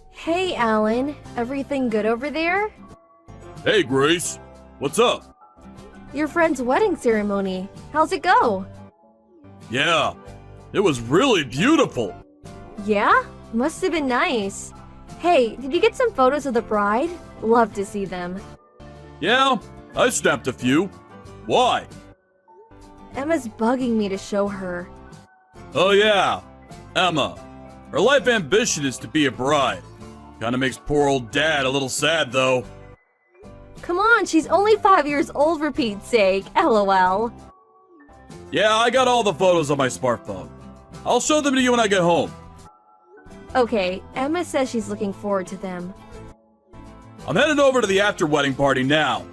Hey, Alan. Everything good over there? Hey, Grace. What's up? Your friend's wedding ceremony. How's it go? Yeah, it was really beautiful. Yeah? Must have been nice. Hey, did you get some photos of the bride? Love to see them. Yeah, I snapped a few. Why? Emma's bugging me to show her. Oh yeah, Emma. Her life ambition is to be a bride. Kinda makes poor old dad a little sad though. Come on, she's only 5 years old for Pete's sake. LOL. Yeah, I got all the photos on my smartphone. I'll show them to you when I get home. Okay, Emma says she's looking forward to them. I'm headed over to the after-wedding party now.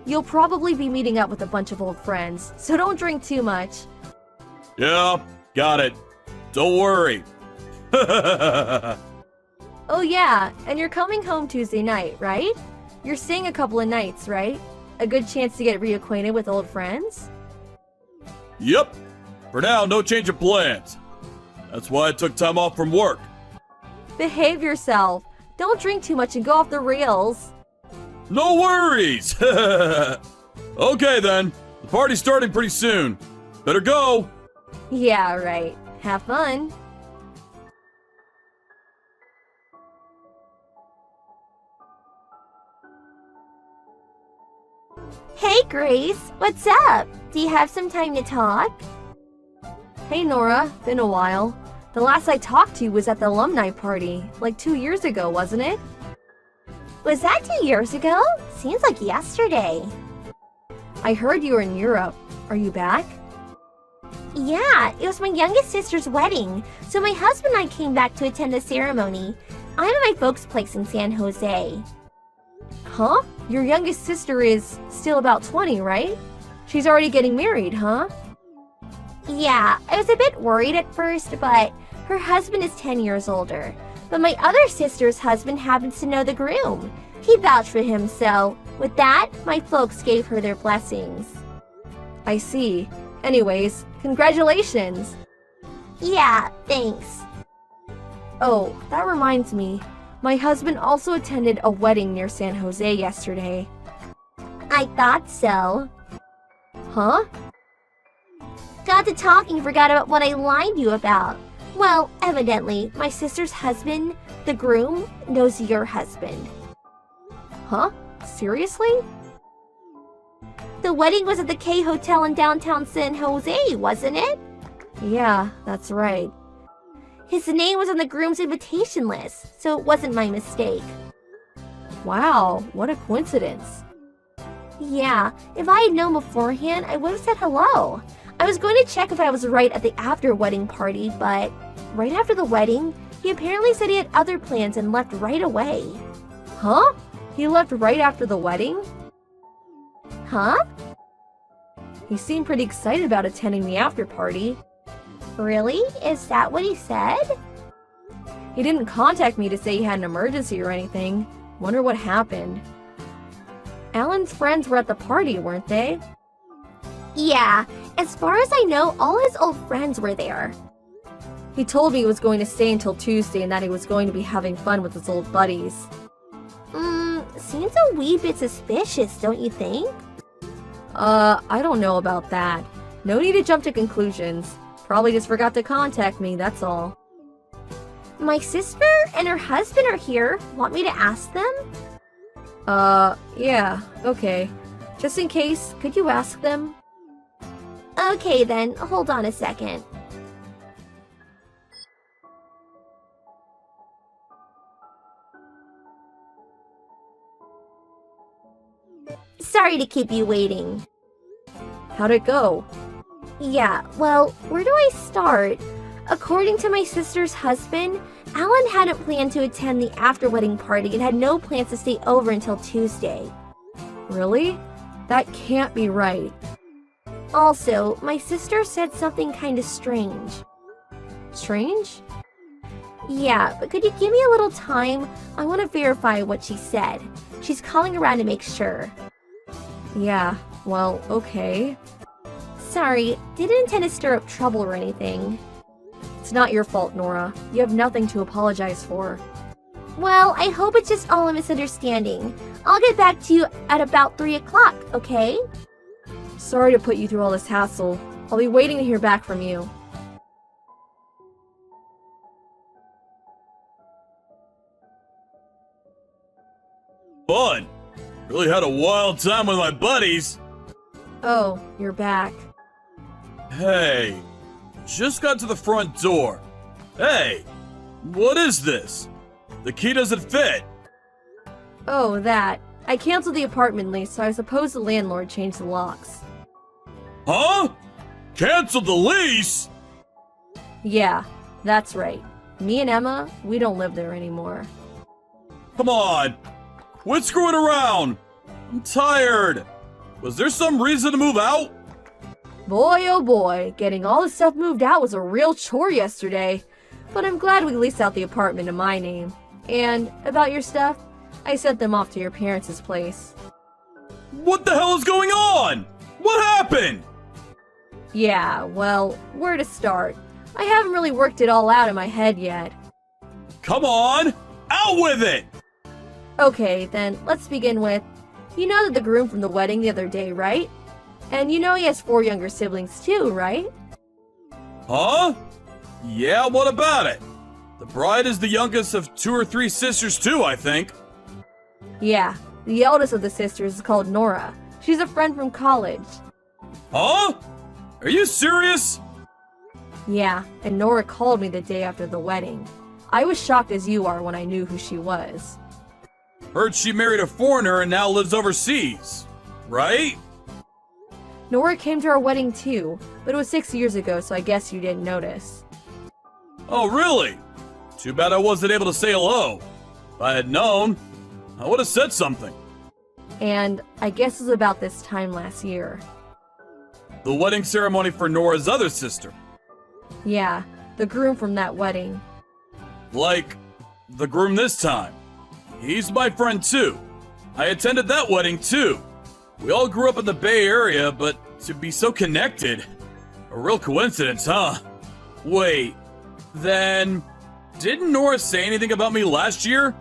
You'll probably be meeting up with a bunch of old friends, so don't drink too much. Yeah, got it. Don't worry. Oh yeah, and you're coming home Tuesday night, right? You're staying a couple of nights, right? A good chance to get reacquainted with old friends? Yep. For now, no change of plans. That's why I took time off from work. Behave yourself. Don't drink too much and go off the rails. No worries! Okay then, the party's starting pretty soon. Better go! Yeah, right. Have fun. Hey Grace, what's up? Do you have some time to talk? Hey Nora, been a while. The last I talked to you was at the alumni party, like 2 years ago, wasn't it? Was that 2 years ago? Seems like yesterday. I heard you were in Europe. Are you back? Yeah, it was my youngest sister's wedding, so my husband and I came back to attend the ceremony. I'm at my folks' place in San Jose. Huh? Your youngest sister is still about 20, right? She's already getting married, huh? Yeah, I was a bit worried at first, but her husband is 10 years older. But my other sister's husband happens to know the groom. He vouched for him, so with that, my folks gave her their blessings. I see. Anyways, congratulations! Yeah, thanks. Oh, that reminds me. My husband also attended a wedding near San Jose yesterday. I thought so. Huh? Got to talking, forgot about what I lied to you about. Well, evidently, my sister's husband, the groom, knows your husband. Huh? Seriously? The wedding was at the K Hotel in downtown San Jose, wasn't it? Yeah, that's right. His name was on the groom's invitation list, so it wasn't my mistake. Wow, what a coincidence. Yeah, if I had known beforehand, I would have said hello. I was going to check if I was right at the after-wedding party, but right after the wedding, he apparently said he had other plans and left right away. Huh? He left right after the wedding? Huh? He seemed pretty excited about attending the after-party. Really? Is that what he said? He didn't contact me to say he had an emergency or anything. Wonder what happened. Alan's friends were at the party, weren't they? Yeah, as far as I know, all his old friends were there. He told me he was going to stay until Tuesday and that he was going to be having fun with his old buddies. Seems a wee bit suspicious, don't you think? I don't know about that. No need to jump to conclusions. Probably just forgot to contact me, that's all. My sister and her husband are here. Want me to ask them? Yeah, okay. Just in case, could you ask them? Okay then, hold on a second. Sorry to keep you waiting. How'd it go? Yeah, well, where do I start? According to my sister's husband, Alan hadn't planned to attend the after-wedding party and had no plans to stay over until Tuesday. Really? That can't be right. Also, my sister said something kinda strange. Strange? Yeah, but could you give me a little time? I want to verify what she said. She's calling around to make sure. Yeah, well, okay. Sorry, didn't intend to stir up trouble or anything. It's not your fault, Nora. You have nothing to apologize for. Well, I hope it's just all a misunderstanding. I'll get back to you at about 3 o'clock, okay? Sorry to put you through all this hassle. I'll be waiting to hear back from you. Fun. Really had a wild time with my buddies. Oh, you're back. Hey, just got to the front door. Hey, what is this? The key doesn't fit. Oh, that. I canceled the apartment lease, so I suppose the landlord changed the locks. Huh? Canceled the lease? Yeah, that's right. Me and Emma, we don't live there anymore. Come on. Quit screwing around. I'm tired. Was there some reason to move out? Boy, oh boy, getting all the stuff moved out was a real chore yesterday. But I'm glad we leased out the apartment in my name. And about your stuff, I sent them off to your parents' place. What the hell is going on? What happened? Yeah, well, where to start? I haven't really worked it all out in my head yet. Come on, out with it! Okay, then, let's begin with, you know that the groom from the wedding the other day, right? And you know he has 4 younger siblings too, right? Huh? Yeah, what about it? The bride is the youngest of 2 or 3 sisters too, I think. Yeah, the eldest of the sisters is called Nora. She's a friend from college. Huh? Are you serious? Yeah, and Nora called me the day after the wedding. I was shocked as you are when I knew who she was. Heard she married a foreigner and now lives overseas, right? Nora came to our wedding too, but it was 6 years ago, so I guess you didn't notice. Oh, really? Too bad I wasn't able to say hello. If I had known, I would have said something. And I guess it was about this time last year. The wedding ceremony for Nora's other sister. Yeah, the groom from that wedding. Like, the groom this time. He's my friend too. I attended that wedding too. We all grew up in the Bay Area, but to be so connected. A real coincidence, huh? Wait, then didn't Nora say anything about me last year?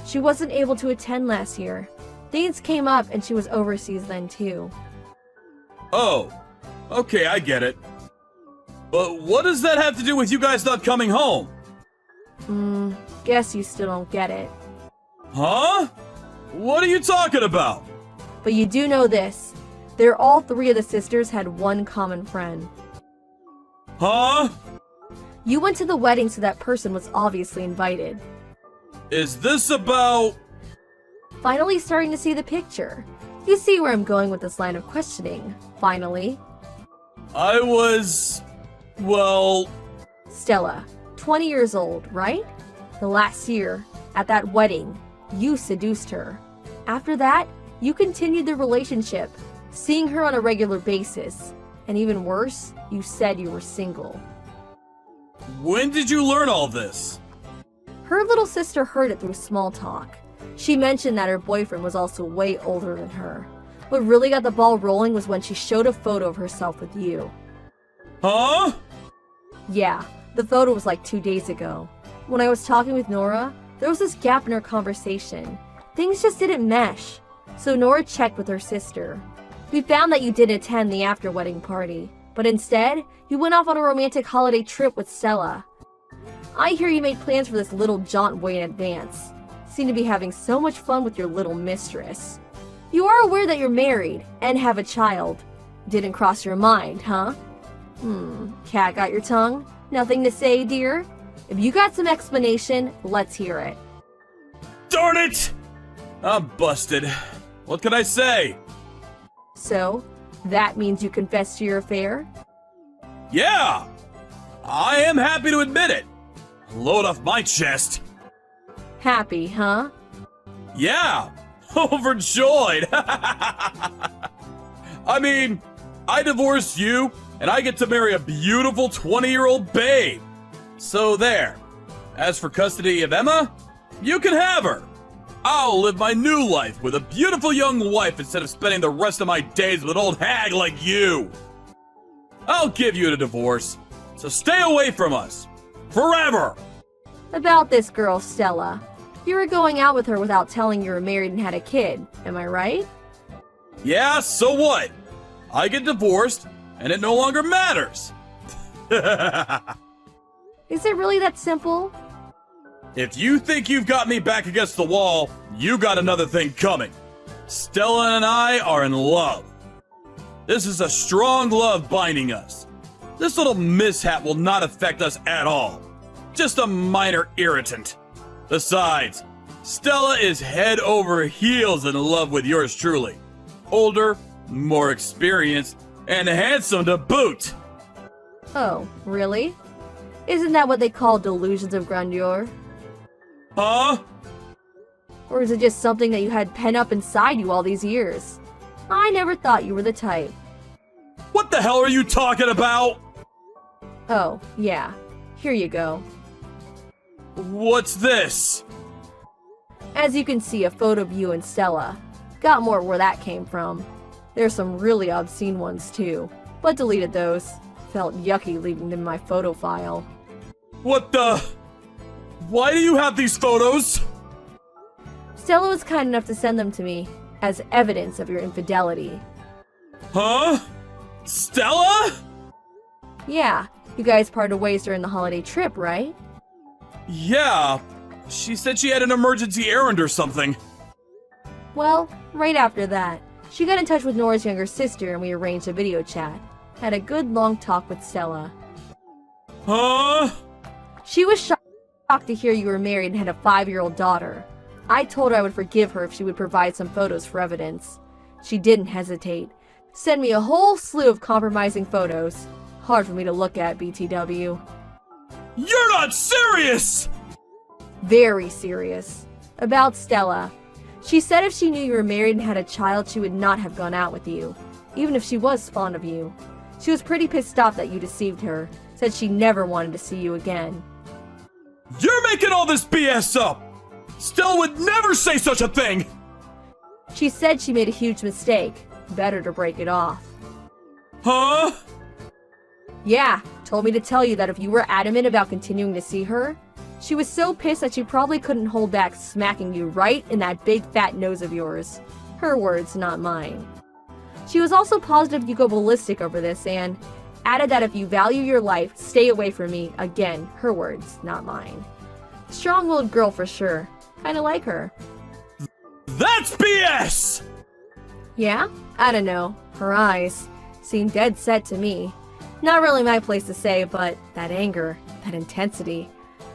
She wasn't able to attend last year. Things came up and she was overseas then too. Oh, okay, I get it. But what does that have to do with you guys not coming home? Guess you still don't get it. Huh? What are you talking about? But you do know this. They're all 3 of the sisters had one common friend. Huh? You went to the wedding, so that person was obviously invited. Is this about... Finally starting to see the picture. You see where I'm going with this line of questioning. Finally. I was... well... Stella, 20 years old, right? The last year, at that wedding, you seduced her. After that, you continued the relationship, seeing her on a regular basis. And even worse, you said you were single. When did you learn all this? Her little sister heard it through small talk. She mentioned that her boyfriend was also way older than her. What really got the ball rolling was when she showed a photo of herself with you. Huh? Yeah, the photo was like 2 days ago. When I was talking with Nora, there was this gap in our conversation. Things just didn't mesh. So Nora checked with her sister. We found that you didn't attend the after-wedding party, but instead, you went off on a romantic holiday trip with Stella. I hear you made plans for this little jaunt way in advance. Seem to be having so much fun with your little mistress. You are aware that you're married and have a child. Didn't cross your mind, huh? Cat got your tongue? Nothing to say, dear? If you got some explanation, let's hear it. Darn it! I'm busted. What can I say? So, that means you confessed to your affair? Yeah! I am happy to admit it. Load off my chest. Happy, huh? Yeah! Overjoyed! I mean, I divorced you, and I get to marry a beautiful 20-year-old babe. So there. As for custody of Emma, you can have her. I'll live my new life with a beautiful young wife instead of spending the rest of my days with an old hag like you. I'll give you a divorce, so stay away from us. Forever! About this girl, Stella. You were going out with her without telling you were married and had a kid, am I right? Yeah, so what? I get divorced, and it no longer matters. Is it really that simple? If you think you've got me back against the wall, you got another thing coming. Stella and I are in love. This is a strong love binding us. This little mishap will not affect us at all. Just a minor irritant. Besides, Stella is head over heels in love with yours truly. Older, more experienced, and handsome to boot. Oh, really? Isn't that what they call delusions of grandeur? Huh? Or is it just something that you had pent up inside you all these years? I never thought you were the type. What the hell are you talking about? Oh, yeah. Here you go. What's this? As you can see, a photo of you and Stella. Got more where that came from. There's some really obscene ones too, but deleted those. Felt yucky leaving them in my photo file. What the? Why do you have these photos? Stella was kind enough to send them to me as evidence of your infidelity. Huh? Stella? Yeah, you guys parted ways during the holiday trip, right? Yeah. She said she had an emergency errand or something. Well, right after that, she got in touch with Nora's younger sister and we arranged a video chat. Had a good long talk with Stella. Huh? She was shocked to hear you were married and had a 5-year-old daughter. I told her I would forgive her if she would provide some photos for evidence. She didn't hesitate. Sent me a whole slew of compromising photos. Hard for me to look at, BTW. You're not serious! Very serious. About Stella. She said if she knew you were married and had a child, she would not have gone out with you, even if she was fond of you. She was pretty pissed off that you deceived her. Said she never wanted to see you again. You're making all this BS up! Stella would never say such a thing! She said she made a huge mistake. Better to break it off. Huh? Yeah, told me to tell you that if you were adamant about continuing to see her, she was so pissed that she probably couldn't hold back smacking you right in that big fat nose of yours. Her words, not mine. She was also positive you go ballistic over this and added that if you value your life, stay away from me. Again, her words, not mine. Strong-willed girl for sure. Kinda like her. That's BS! Yeah? I don't know. Her eyes seem dead set to me. Not really my place to say, but that anger, that intensity,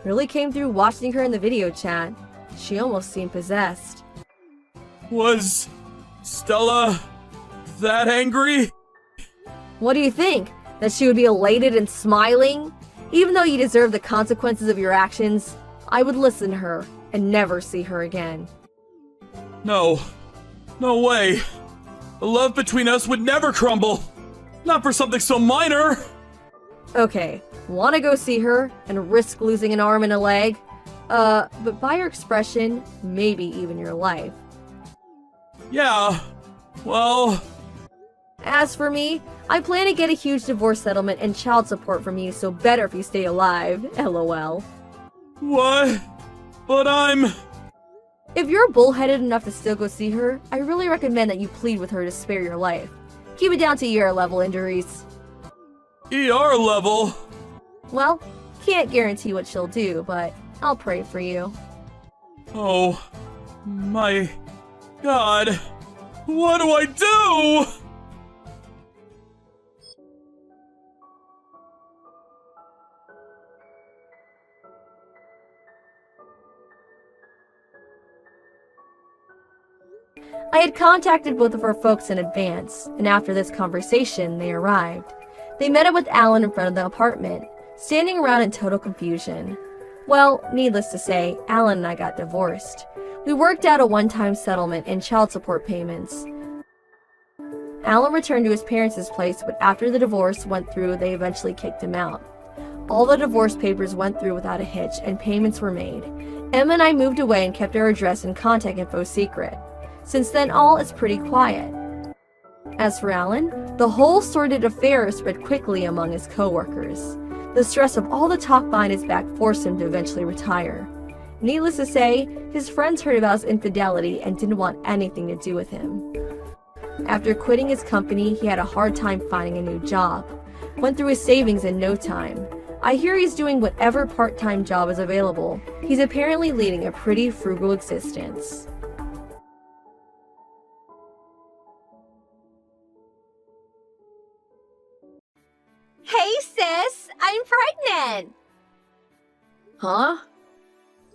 really came through watching her in the video chat. She almost seemed possessed. Was Stella that angry? What do you think? That she would be elated and smiling? Even though you deserve the consequences of your actions, I would listen to her and never see her again. No. No way. The love between us would never crumble. Not for something so minor. Okay, wanna go see her and risk losing an arm and a leg? But by your expression, maybe even your life. Yeah, well... As for me, I plan to get a huge divorce settlement and child support from you, so better if you stay alive, lol. What? But I'm... If you're bullheaded enough to still go see her, I really recommend that you plead with her to spare your life. Keep it down to ER level injuries. ER level? Well, can't guarantee what she'll do, but I'll pray for you. Oh, my God. What do I do? I had contacted both of her folks in advance, and after this conversation, they arrived. They met up with Alan in front of the apartment, standing around in total confusion. Well, needless to say, Alan and I got divorced. We worked out a one-time settlement and child support payments. Alan returned to his parents' place, but after the divorce went through, they eventually kicked him out. All the divorce papers went through without a hitch, and payments were made. Emma and I moved away and kept our address and contact info secret. Since then, all is pretty quiet. As for Alan, the whole sordid affair spread quickly among his co-workers. The stress of all the talk behind his back forced him to eventually retire. Needless to say, his friends heard about his infidelity and didn't want anything to do with him. After quitting his company, he had a hard time finding a new job. Went through his savings in no time. I hear he's doing whatever part-time job is available. He's apparently leading a pretty frugal existence. Hey sis, I'm pregnant! Huh?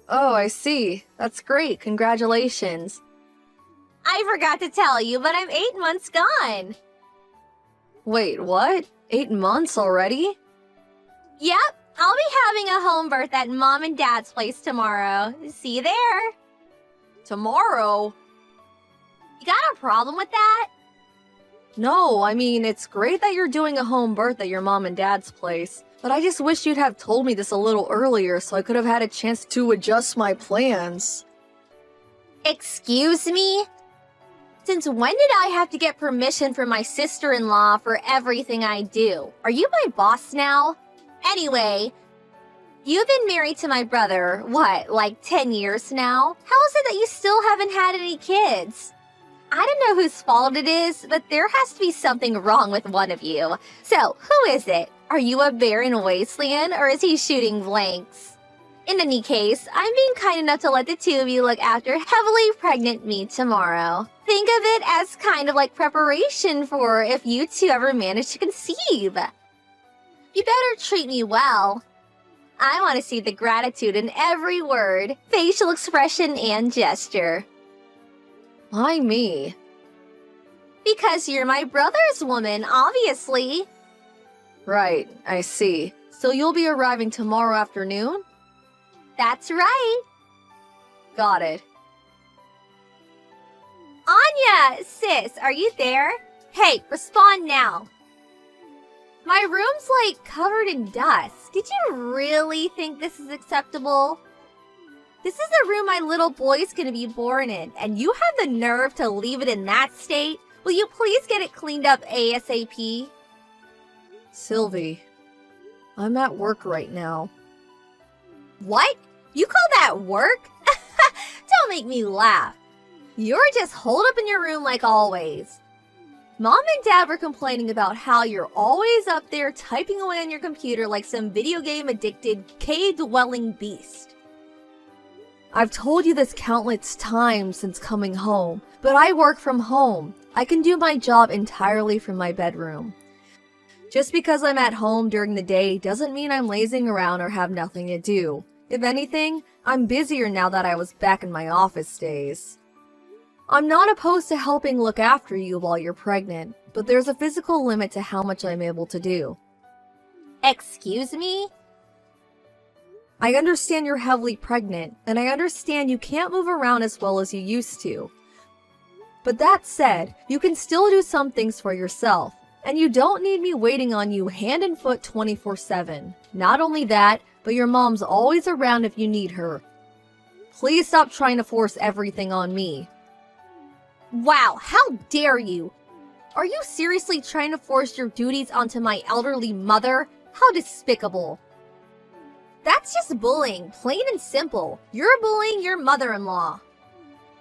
Oh, I see. That's great. Congratulations. I forgot to tell you, but I'm 8 months gone. Wait, what? 8 months already? Yep, I'll be having a home birth at Mom and Dad's place tomorrow. See you there. Tomorrow? You got a problem with that? No, I mean, it's great that you're doing a home birth at your mom and dad's place, but I just wish you'd have told me this a little earlier so I could have had a chance to adjust my plans. Excuse me? Since when did I have to get permission from my sister-in-law for everything I do? Are you my boss now? Anyway, you've been married to my brother, what, like 10 years now? How is it that you still haven't had any kids? I don't know whose fault it is, but there has to be something wrong with one of you. So, who is it? Are you a barren wasteland, or is he shooting blanks? In any case, I'm being kind enough to let the two of you look after heavily pregnant me tomorrow. Think of it as kind of like preparation for if you two ever manage to conceive. You better treat me well. I want to see the gratitude in every word, facial expression, and gesture. Why me? Because you're my brother's woman, obviously. Right, I see. So you'll be arriving tomorrow afternoon? That's right. Got it. Anya, sis, are you there? Hey, respond now. My room's like covered in dust. Did you really think this is acceptable? This is the room my little boy's gonna be born in, and you have the nerve to leave it in that state? Will you please get it cleaned up ASAP? Sylvie, I'm at work right now. What? You call that work? Don't make me laugh. You're just holed up in your room like always. Mom and Dad were complaining about how you're always up there typing away on your computer like some video game addicted, cave-dwelling beast. I've told you this countless times since coming home, but I work from home. I can do my job entirely from my bedroom. Just because I'm at home during the day doesn't mean I'm lazing around or have nothing to do. If anything, I'm busier now that I was back in my office days. I'm not opposed to helping look after you while you're pregnant, but there's a physical limit to how much I'm able to do. Excuse me? I understand you're heavily pregnant, and I understand you can't move around as well as you used to. But that said, you can still do some things for yourself, and you don't need me waiting on you hand and foot 24/7. Not only that, but your mom's always around if you need her. Please stop trying to force everything on me. Wow, how dare you! Are you seriously trying to force your duties onto my elderly mother? How despicable! That's just bullying, plain and simple. You're bullying your mother-in-law.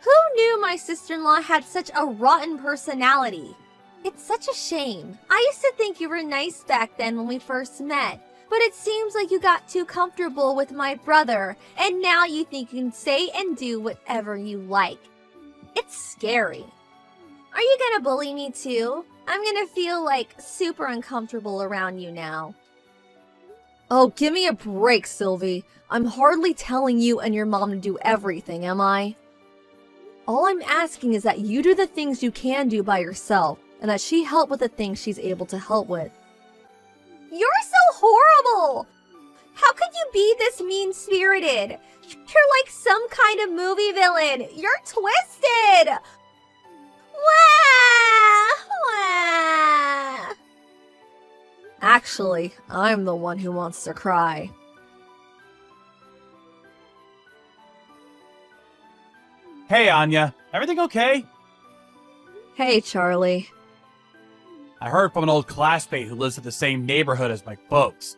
Who knew my sister-in-law had such a rotten personality? It's such a shame. I used to think you were nice back then when we first met, but it seems like you got too comfortable with my brother, and now you think you can say and do whatever you like. It's scary. Are you gonna bully me too? I'm gonna feel like super uncomfortable around you now. Oh, give me a break, Sylvie. I'm hardly telling you and your mom to do everything, am I? All I'm asking is that you do the things you can do by yourself, and that she help with the things she's able to help with. You're so horrible! How could you be this mean-spirited? You're like some kind of movie villain. You're twisted! Wah! Wah! Actually, I'm the one who wants to cry. Hey, Anya. Everything okay? Hey, Charlie. I heard from an old classmate who lives in the same neighborhood as my folks.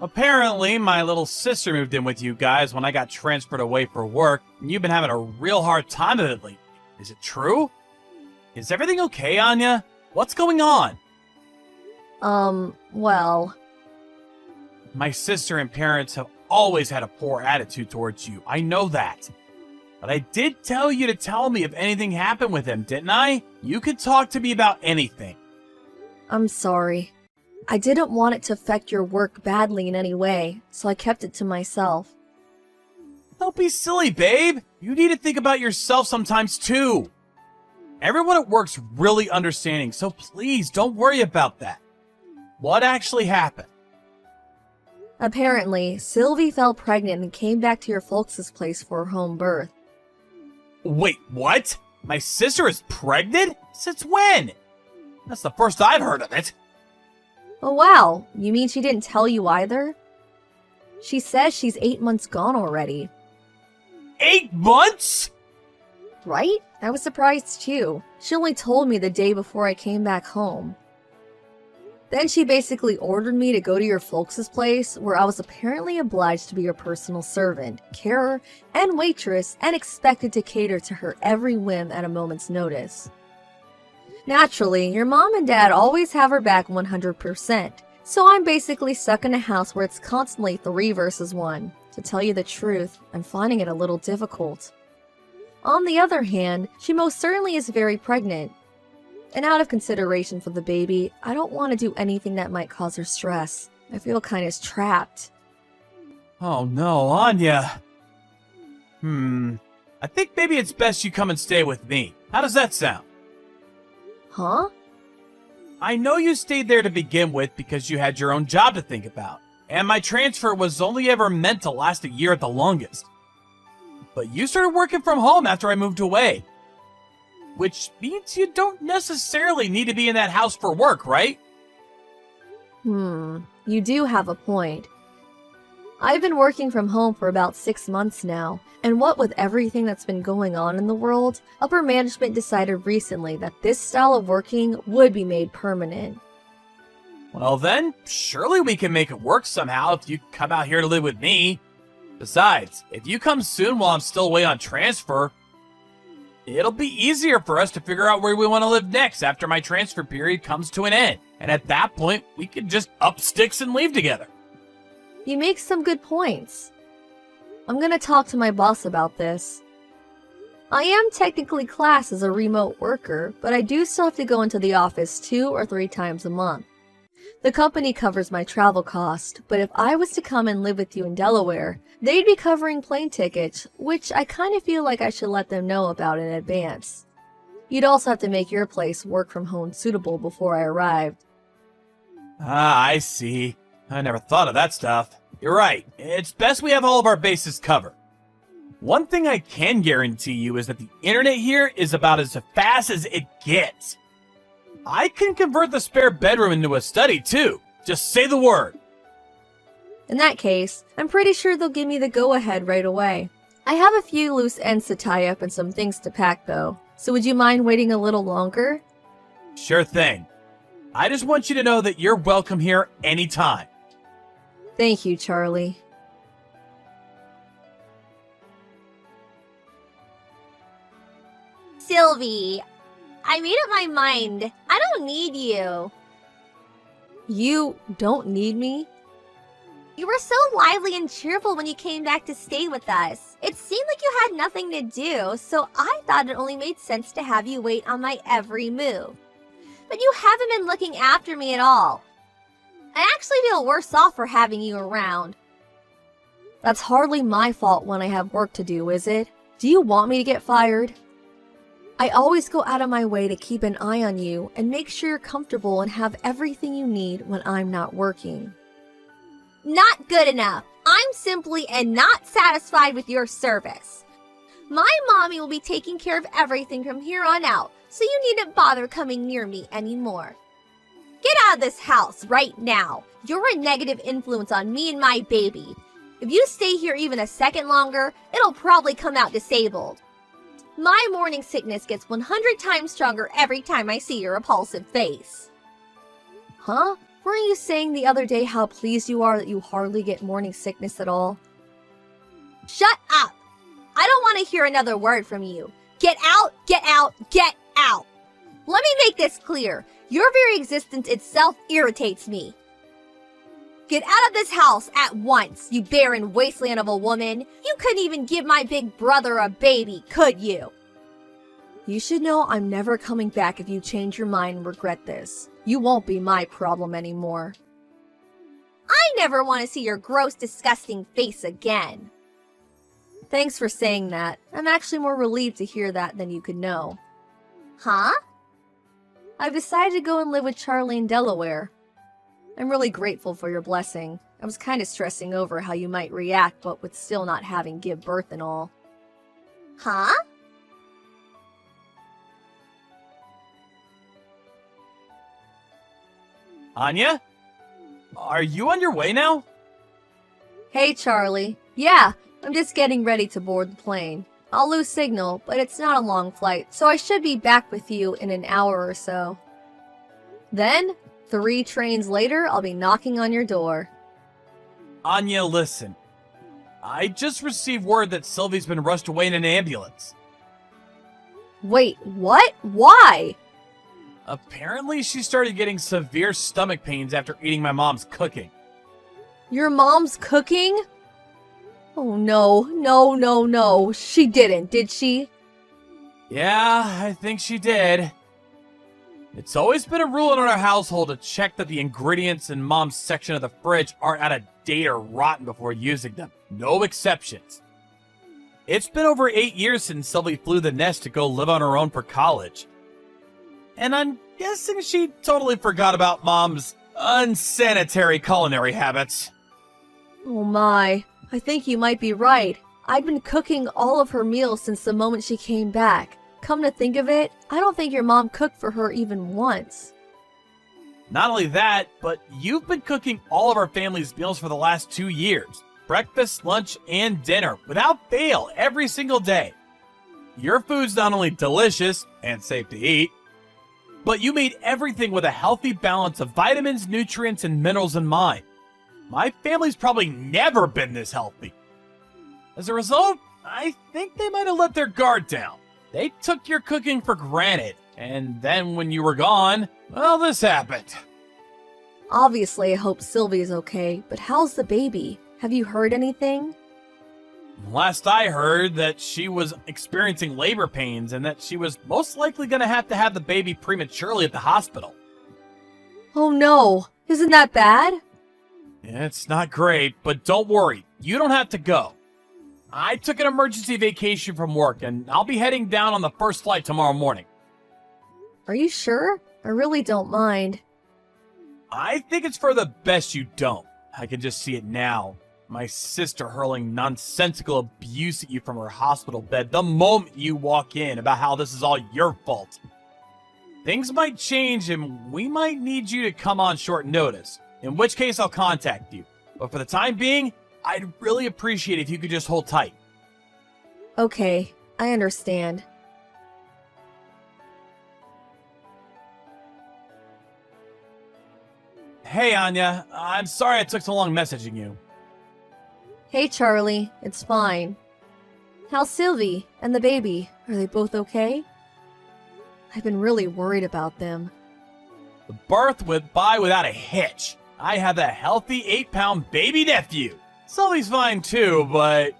Apparently, my little sister moved in with you guys when I got transferred away for work, and you've been having a real hard time of it lately. Is it true? Is everything okay, Anya? What's going on? Well... My sister and parents have always had a poor attitude towards you. I know that. But I did tell you to tell me if anything happened with him, didn't I? You could talk to me about anything. I'm sorry. I didn't want it to affect your work badly in any way, so I kept it to myself. Don't be silly, babe. You need to think about yourself sometimes, too. Everyone at work's really understanding, so please don't worry about that. What actually happened? Apparently, Sylvie fell pregnant and came back to your folks' place for her home birth. Wait, what? My sister is pregnant? Since when? That's the first I've heard of it. Oh wow, you mean she didn't tell you either? She says she's 8 months gone already. 8 months?! Right? I was surprised too. She only told me the day before I came back home. Then she basically ordered me to go to your folks' place, where I was apparently obliged to be your personal servant, carer, and waitress, and expected to cater to her every whim at a moment's notice. Naturally, your mom and dad always have her back 100%, so I'm basically stuck in a house where it's constantly 3 versus 1. To tell you the truth, I'm finding it a little difficult. On the other hand, she most certainly is very pregnant. And out of consideration for the baby, I don't want to do anything that might cause her stress. I feel kind of trapped. Oh no, Anya. I think maybe it's best you come and stay with me. How does that sound? Huh? I know you stayed there to begin with because you had your own job to think about. And my transfer was only ever meant to last a year at the longest. But you started working from home after I moved away. Which means you don't necessarily need to be in that house for work, right? You do have a point. I've been working from home for about 6 months now, and what with everything that's been going on in the world, upper management decided recently that this style of working would be made permanent. Well then, surely we can make it work somehow if you come out here to live with me. Besides, if you come soon while I'm still away on transfer, it'll be easier for us to figure out where we want to live next after my transfer period comes to an end. And at that point, we can just up sticks and leave together. You make some good points. I'm gonna talk to my boss about this. I am technically classed as a remote worker, but I do still have to go into the office 2 or 3 times a month. The company covers my travel cost, but if I was to come and live with you in Delaware, they'd be covering plane tickets, which I kind of feel like I should let them know about in advance. You'd also have to make your place work from home suitable before I arrived. Ah, I see. I never thought of that stuff. You're right. It's best we have all of our bases covered. One thing I can guarantee you is that the internet here is about as fast as it gets. I can convert the spare bedroom into a study, too. Just say the word. In that case, I'm pretty sure they'll give me the go-ahead right away. I have a few loose ends to tie up and some things to pack, though. So would you mind waiting a little longer? Sure thing. I just want you to know that you're welcome here anytime. Thank you, Charlie. Sylvie, I made up my mind. I don't need you. You don't need me? You were so lively and cheerful when you came back to stay with us. It seemed like you had nothing to do, so I thought it only made sense to have you wait on my every move. But you haven't been looking after me at all. I actually feel worse off for having you around. That's hardly my fault when I have work to do, is it? Do you want me to get fired? I always go out of my way to keep an eye on you and make sure you're comfortable and have everything you need when I'm not working. Not good enough. I'm simply and not satisfied with your service. My mommy will be taking care of everything from here on out, so you needn't bother coming near me anymore. Get out of this house right now. You're a negative influence on me and my baby. If you stay here even a second longer, it'll probably come out disabled. My morning sickness gets 100 times stronger every time I see your repulsive face. Huh? Weren't you saying the other day how pleased you are that you hardly get morning sickness at all? Shut up! I don't want to hear another word from you. Get out, get out, get out! Let me make this clear. Your very existence itself irritates me. Get out of this house at once, you barren wasteland of a woman. You couldn't even give my big brother a baby, could you? You should know I'm never coming back if you change your mind and regret this. You won't be my problem anymore. I never want to see your gross, disgusting face again. Thanks for saying that. I'm actually more relieved to hear that than you could know. Huh? I've decided to go and live with Charlie in Delaware. I'm really grateful for your blessing. I was kind of stressing over how you might react, but with still not having give birth and all. Huh? Anya? Are you on your way now? Hey, Charlie. Yeah, I'm just getting ready to board the plane. I'll lose signal, but it's not a long flight, so I should be back with you in an hour or so. Then, 3 trains later, I'll be knocking on your door. Anya, listen. I just received word that Sylvie's been rushed away in an ambulance. Wait, what? Why? Apparently, she started getting severe stomach pains after eating my mom's cooking. Your mom's cooking? Oh no. She didn't, did she? Yeah, I think she did. It's always been a rule in our household to check that the ingredients in Mom's section of the fridge aren't out of date or rotten before using them. No exceptions. It's been over 8 years since Sylvie flew the nest to go live on her own for college. And I'm guessing she totally forgot about Mom's unsanitary culinary habits. Oh my, I think you might be right. I'd been cooking all of her meals since the moment she came back. Come to think of it, I don't think your mom cooked for her even once. Not only that, but you've been cooking all of our family's meals for the last 2 years. Breakfast, lunch, and dinner, without fail, every single day. Your food's not only delicious and safe to eat, but you made everything with a healthy balance of vitamins, nutrients, and minerals in mind. My family's probably never been this healthy. As a result, I think they might have let their guard down. They took your cooking for granted, and then when you were gone, well, this happened. Obviously, I hope Sylvie is okay, but how's the baby? Have you heard anything? Last I heard that she was experiencing labor pains and that she was most likely going to have the baby prematurely at the hospital. Oh no, isn't that bad? It's not great, but don't worry, you don't have to go. I took an emergency vacation from work, and I'll be heading down on the first flight tomorrow morning. Are you sure? I really don't mind. I think it's for the best you don't. I can just see it now. My sister hurling nonsensical abuse at you from her hospital bed the moment you walk in about how this is all your fault. Things might change, and we might need you to come on short notice, in which case I'll contact you. But for the time being, I'd really appreciate if you could just hold tight. Okay, I understand. Hey, Anya. I'm sorry it took so long messaging you. Hey, Charlie. It's fine. How's Sylvie and the baby? Are they both okay? I've been really worried about them. The birth went by without a hitch. I have a healthy 8-pound baby nephew. Sylvie's fine too, but...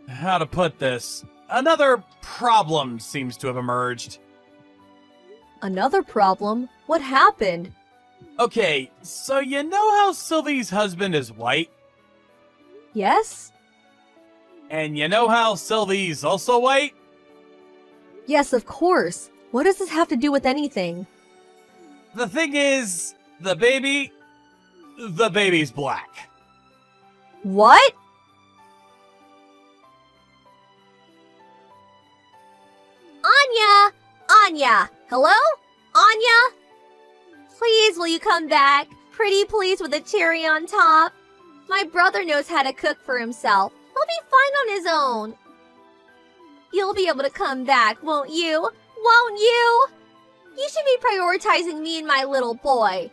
How to put this? Another problem seems to have emerged. Another problem? What happened? Okay, so you know how Sylvie's husband is white? Yes? And you know how Sylvie's also white? Yes, of course. What does this have to do with anything? The thing is, the baby's black. What? Anya! Hello? Anya? Please, will you come back? Pretty please with a cherry on top. My brother knows how to cook for himself. He'll be fine on his own. You'll be able to come back, won't you? Won't you? You should be prioritizing me and my little boy.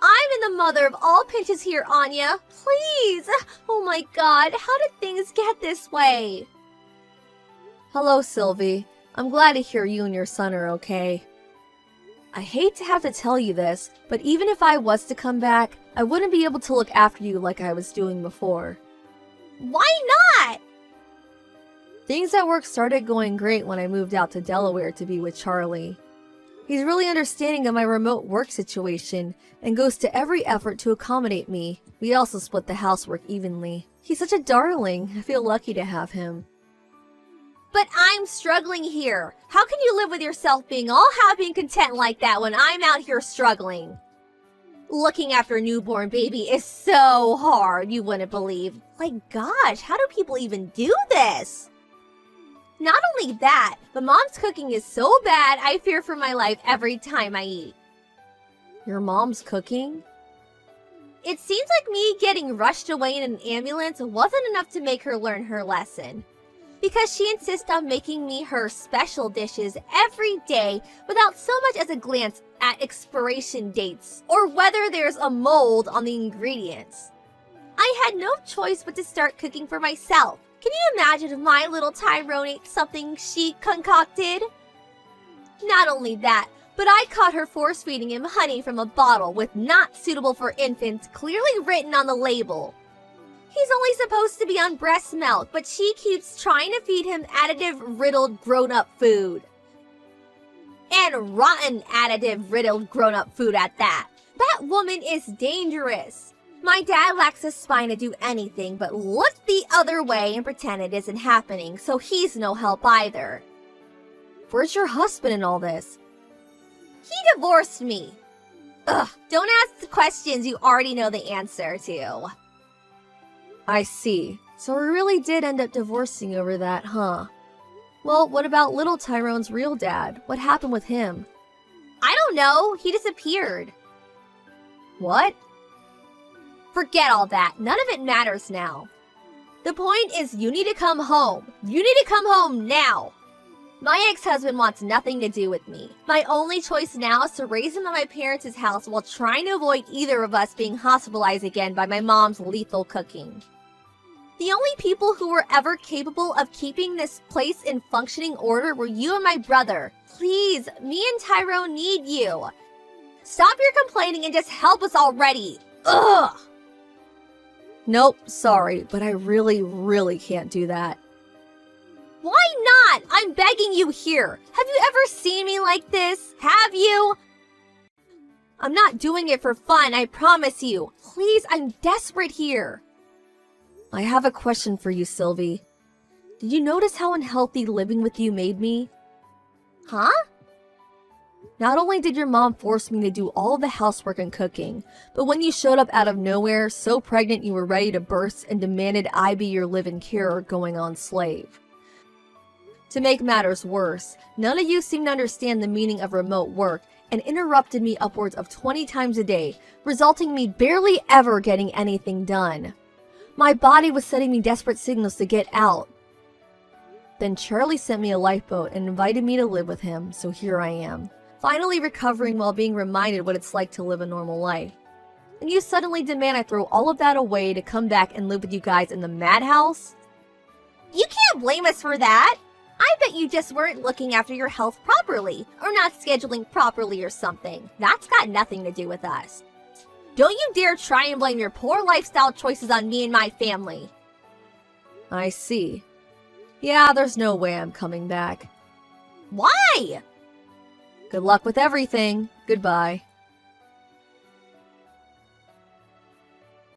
I'm in the mother of all pinches here, Anya. Please! Oh my god, how did things get this way? Hello, Sylvie. I'm glad to hear you and your son are okay. I hate to have to tell you this, but even if I was to come back, I wouldn't be able to look after you like I was doing before. Why not? Things at work started going great when I moved out to Delaware to be with Charlie. He's really understanding of my remote work situation and goes to every effort to accommodate me. We also split the housework evenly. He's such a darling. I feel lucky to have him. But I'm struggling here. How can you live with yourself being all happy and content like that when I'm out here struggling? Looking after a newborn baby is so hard, you wouldn't believe. Like, gosh, how do people even do this? Not only that, but Mom's cooking is so bad, I fear for my life every time I eat. Your mom's cooking? It seems like me getting rushed away in an ambulance wasn't enough to make her learn her lesson. Because she insists on making me her special dishes every day without so much as a glance at expiration dates or whether there's a mold on the ingredients. I had no choice but to start cooking for myself. Can you imagine if my little Tyrone ate something she concocted? Not only that, but I caught her force-feeding him honey from a bottle with "not suitable for infants" clearly written on the label. He's only supposed to be on breast milk, but she keeps trying to feed him additive-riddled grown-up food. And rotten additive-riddled grown-up food at that. That woman is dangerous. My dad lacks the spine to do anything but look the other way and pretend it isn't happening, so he's no help either. Where's your husband in all this? He divorced me. Ugh, don't ask the questions you already know the answer to. I see. So we really did end up divorcing over that, huh? Well, what about little Tyrone's real dad? What happened with him? I don't know. He disappeared. What? Forget all that. None of it matters now. The point is you need to come home. You need to come home now. My ex-husband wants nothing to do with me. My only choice now is to raise him at my parents' house while trying to avoid either of us being hospitalized again by my mom's lethal cooking. The only people who were ever capable of keeping this place in functioning order were you and my brother. Please, me and Tyrone need you. Stop your complaining and just help us already. Ugh! Nope, sorry, but I really can't do that. Why not? I'm begging you here. Have you ever seen me like this? Have you? I'm not doing it for fun, I promise you. Please, I'm desperate here. I have a question for you, Sylvie. Did you notice how unhealthy living with you made me? Huh? Not only did your mom force me to do all of the housework and cooking, but when you showed up out of nowhere, so pregnant you were ready to burst and demanded I be your live-in carer going on slave. To make matters worse, none of you seemed to understand the meaning of remote work and interrupted me upwards of 20 times a day, resulting in me barely ever getting anything done. My body was sending me desperate signals to get out. Then Charlie sent me a lifeboat and invited me to live with him, so here I am. Finally recovering while being reminded what it's like to live a normal life. And you suddenly demand I throw all of that away to come back and live with you guys in the madhouse? You can't blame us for that. I bet you just weren't looking after your health properly, or not scheduling properly or something. That's got nothing to do with us. Don't you dare try and blame your poor lifestyle choices on me and my family. I see. Yeah, there's no way I'm coming back. Why? Good luck with everything. Goodbye.